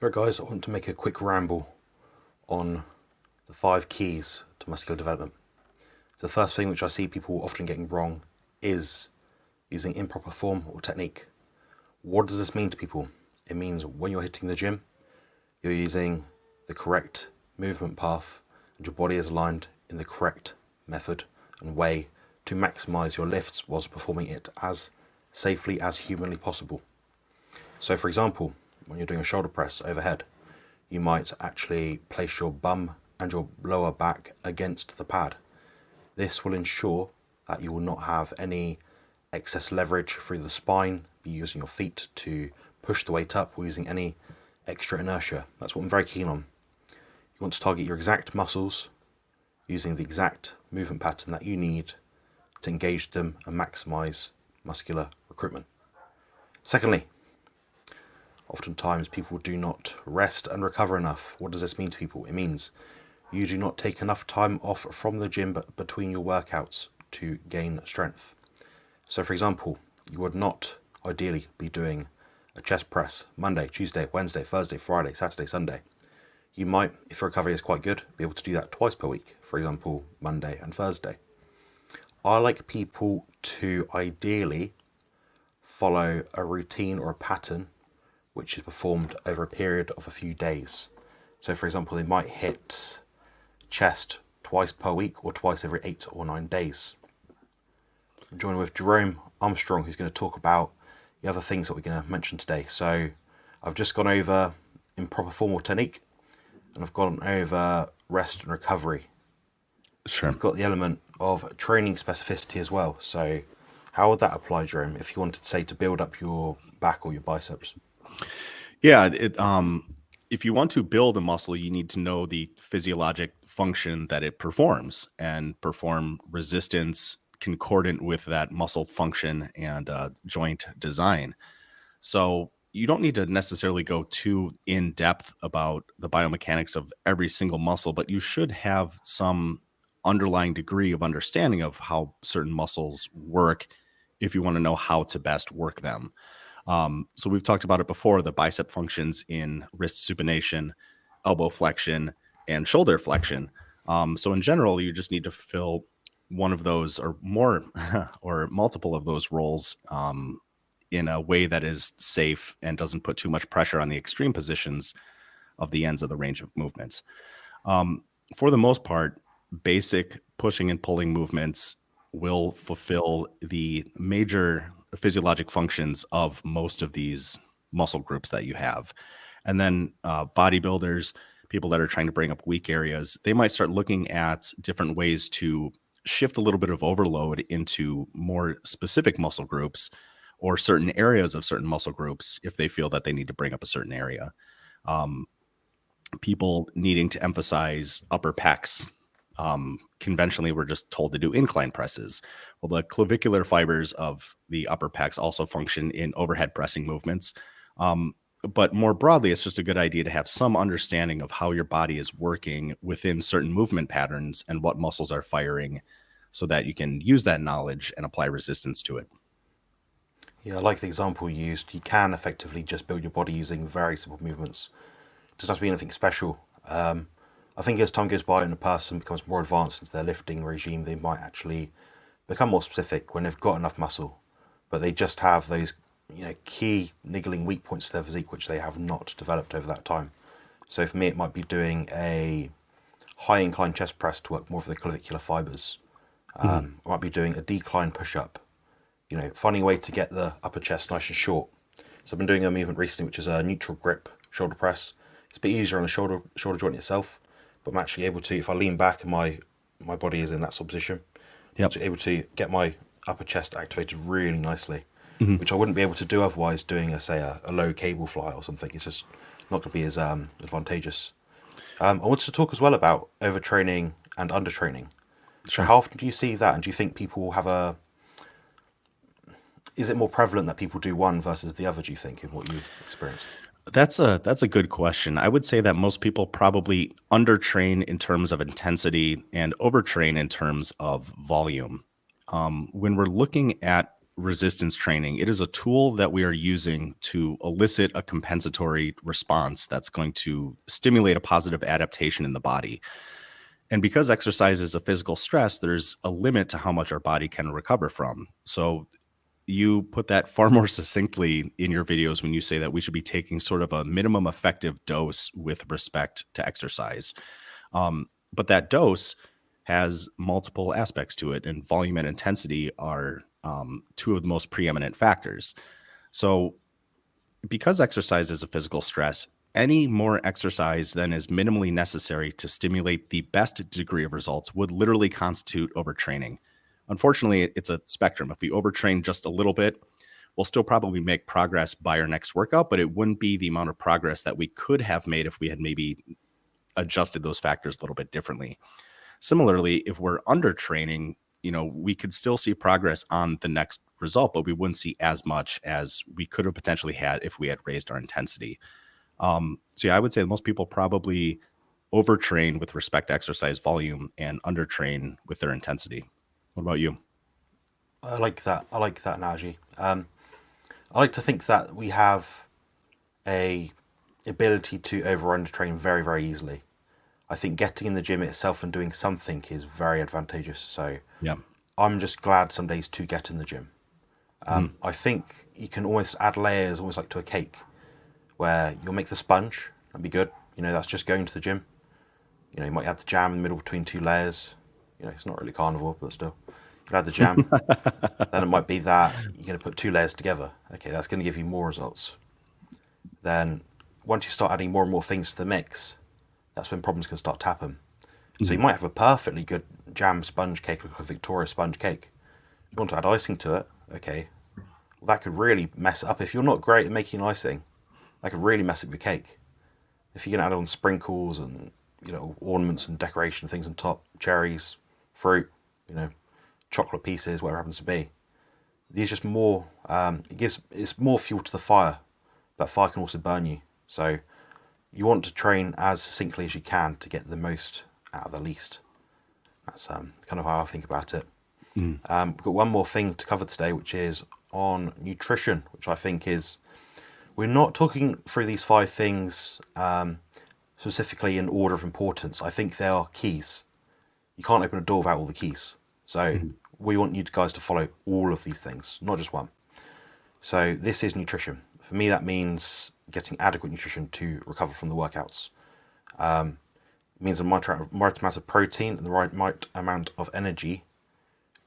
Right, guys, I want to make a quick ramble on the 5 keys to muscular development. So the first thing which I see people often getting wrong is using improper form or technique. What does this mean to people? It means when you're hitting the gym, you're using the correct movement path and your body is aligned in the correct method and way to maximize your lifts whilst performing it as safely as humanly possible. So for example, when you're doing a shoulder press overhead, you might actually place your bum and your lower back against the pad. This will ensure that you will not have any excess leverage through the spine, be using your feet to push the weight up or using any extra inertia. That's what I'm very keen on. You want to target your exact muscles using the exact movement pattern that you need to engage them and maximize muscular recruitment. Secondly, oftentimes people do not rest and recover enough. What does this mean to people? It means you do not take enough time off from the gym between your workouts to gain strength. So for example, you would not ideally be doing a chest press Monday, Tuesday, Wednesday, Thursday, Friday, Saturday, Sunday. You might, if your recovery is quite good, be able to do that twice per week, for example, Monday and Thursday. I like people to ideally follow a routine or a pattern which is performed over a period of a few days. So for example, they might hit chest twice per week or twice every 8 or 9 days. I'm joined with Jerome Armstrong, who's going to talk about the other things that we're going to mention today. So I've just gone over improper form or technique, and I've gone over rest and recovery. Sure. You've got the element of training specificity as well. So how would that apply, Jerome, if you wanted, say, to build up your back or your biceps? Yeah. If you want to build a muscle, you need to know the physiologic function that it performs and perform resistance concordant with that muscle function and joint design. So you don't need to necessarily go too in depth about the biomechanics of every single muscle, but you should have some underlying degree of understanding of how certain muscles work if you want to know how to best work them. So we've talked about it before, the bicep functions in wrist supination, elbow flexion, and shoulder flexion. So in general, you just need to fill one of those or more or multiple of those roles in a way that is safe and doesn't put too much pressure on the extreme positions of the ends of the range of movements. For the most part, basic pushing and pulling movements will fulfill the major physiologic functions of most of these muscle groups that you have. And then bodybuilders, people that are trying to bring up weak areas, they might start looking at different ways to shift a little bit of overload into more specific muscle groups or certain areas of certain muscle groups if they feel that they need to bring up a certain area. People needing to emphasize upper pecs. Conventionally, we're just told to do incline presses. Well, the clavicular fibers of the upper pecs also function in overhead pressing movements. But more broadly, it's just a good idea to have some understanding of how your body is working within certain movement patterns and what muscles are firing so that you can use that knowledge and apply resistance to it. Yeah, I like the example you used. You can effectively just build your body using very simple movements. It doesn't have to be anything special. I think as time goes by and a person becomes more advanced into their lifting regime, they might actually become more specific when they've got enough muscle, but they just have those key niggling weak points to their physique which they have not developed over that time. So for me, it might be doing a high incline chest press to work more for the clavicular fibers. I might be doing a decline push-up, finding a way to get the upper chest nice and short. So I've been doing a movement recently which is a neutral grip shoulder press. It's a bit easier on the shoulder joint itself, but I'm actually able to, if I lean back and my body is in that sort of position, Yep. I'm able to get my upper chest activated really nicely, which I wouldn't be able to do otherwise doing, a low cable fly or something. It's just not going to be as advantageous. I wanted to talk as well about overtraining and undertraining. So how often do you see that? And do you think people have is it more prevalent that people do one versus the other, do you think, in what you've experienced? That's a good question. I would say that most people probably undertrain in terms of intensity and overtrain in terms of volume. When we're looking at resistance training, it is a tool that we are using to elicit a compensatory response that's going to stimulate a positive adaptation in the body. And because exercise is a physical stress, there's a limit to how much our body can recover from. So you put that far more succinctly in your videos when you say that we should be taking sort of a minimum effective dose with respect to exercise. But that dose has multiple aspects to it, and volume and intensity are two of the most preeminent factors. So because exercise is a physical stress, any more exercise than is minimally necessary to stimulate the best degree of results would literally constitute overtraining. Unfortunately, it's a spectrum. If we overtrain just a little bit, we'll still probably make progress by our next workout, but it wouldn't be the amount of progress that we could have made if we had maybe adjusted those factors a little bit differently. Similarly, if we're undertraining, we could still see progress on the next result, but we wouldn't see as much as we could have potentially had if we had raised our intensity. So yeah, I would say most people probably overtrain with respect to exercise volume and undertrain with their intensity. What about you? I like that. I like that analogy. I like to think that we have a ability to over undertrain very, very easily. I think getting in the gym itself and doing something is very advantageous. So Yeah. I'm just glad some days to get in the gym. I think you can almost add layers, almost like to a cake, where you'll make the sponge. That'd be good. That's just going to the gym. You might add the jam in the middle between two layers. It's not really carnivore, but still. You can add the jam. Then it might be that you're going to put two layers together. Okay, that's going to give you more results. Then once you start adding more and more things to the mix, that's when problems can start to happen. So you might have a perfectly good jam sponge cake, like a Victoria sponge cake. You want to add icing to it, okay. Well, that could really mess it up. If you're not great at making icing, that could really mess up your cake. If you're going to add on sprinkles and ornaments and decoration things on top, cherries, fruit, chocolate pieces, whatever it happens to be, these just more. It's more fuel to the fire. But fire can also burn you. So you want to train as succinctly as you can to get the most out of the least. That's kind of how I think about it. We've got one more thing to cover today, which is on nutrition, which I think is, we're not talking through these 5 things specifically in order of importance. I think they are keys. You can't open a door without all the keys. So we want you guys to follow all of these things, not just one. So this is nutrition. For me, that means getting adequate nutrition to recover from the workouts. It means the right amount of protein and the right amount of energy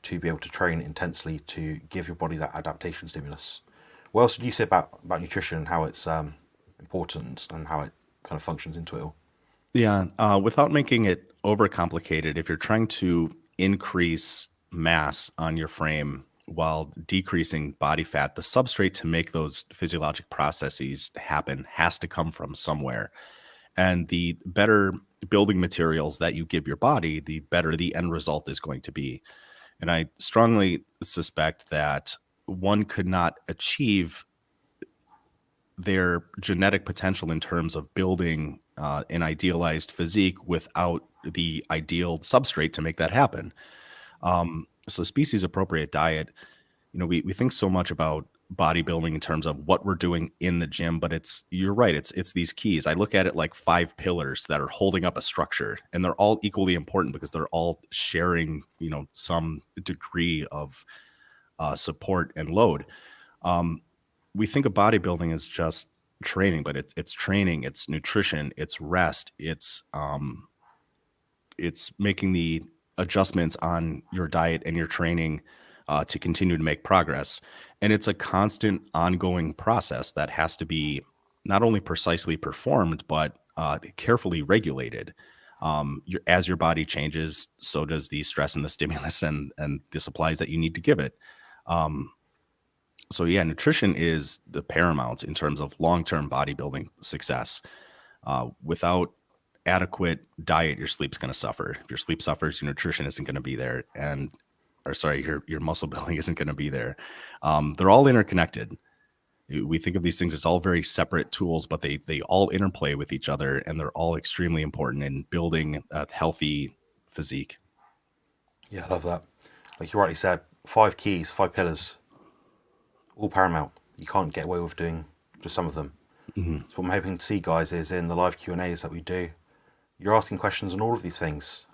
to be able to train intensely to give your body that adaptation stimulus. What else do you say about nutrition and how it's important and how it kind of functions into it all? Yeah. Without making it overcomplicated, if you're trying to increase mass on your frame while decreasing body fat, the substrate to make those physiologic processes happen has to come from somewhere. And the better building materials that you give your body, the better the end result is going to be. And I strongly suspect that one could not achieve their genetic potential in terms of building an idealized physique without the ideal substrate to make that happen. So species appropriate diet, we think so much about bodybuilding in terms of what we're doing in the gym, but you're right. It's these keys. I look at it like 5 pillars that are holding up a structure, and they're all equally important because they're all sharing, some degree of support and load. We think of bodybuilding as just training, but it's training, it's nutrition, it's rest, it's making the adjustments on your diet and your training to continue to make progress. And it's a constant ongoing process that has to be not only precisely performed, but carefully regulated. As your body changes, so does the stress and the stimulus and the supplies that you need to give it. So yeah, nutrition is the paramount in terms of long-term bodybuilding success. Without adequate diet, your sleep's going to suffer. If your sleep suffers, your nutrition isn't going to be there, your muscle building isn't going to be there. They're all interconnected. We think of these things as all very separate tools, but they all interplay with each other, and they're all extremely important in building a healthy physique. Yeah, I love that. Like you rightly said, 5 keys, 5 pillars. all paramount. You can't get away with doing just some of them. So what I'm hoping to see, guys, is in the live Q&As that we do, you're asking questions on all of these things.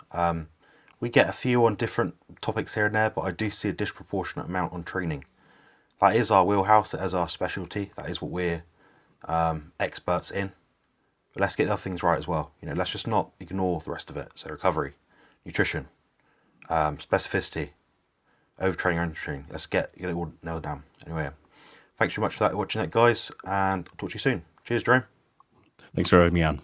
We get a few on different topics here and there, but I do see a disproportionate amount on training. That is our wheelhouse, that is our specialty, that is what we're experts in. But let's get the other things right as well. Let's just not ignore the rest of it. So recovery, nutrition, specificity, overtraining, undertraining. Let's get it all nailed down. Anyway, thanks very much for watching that, guys, and I'll talk to you soon. Cheers, Jerome. Thanks for having me on.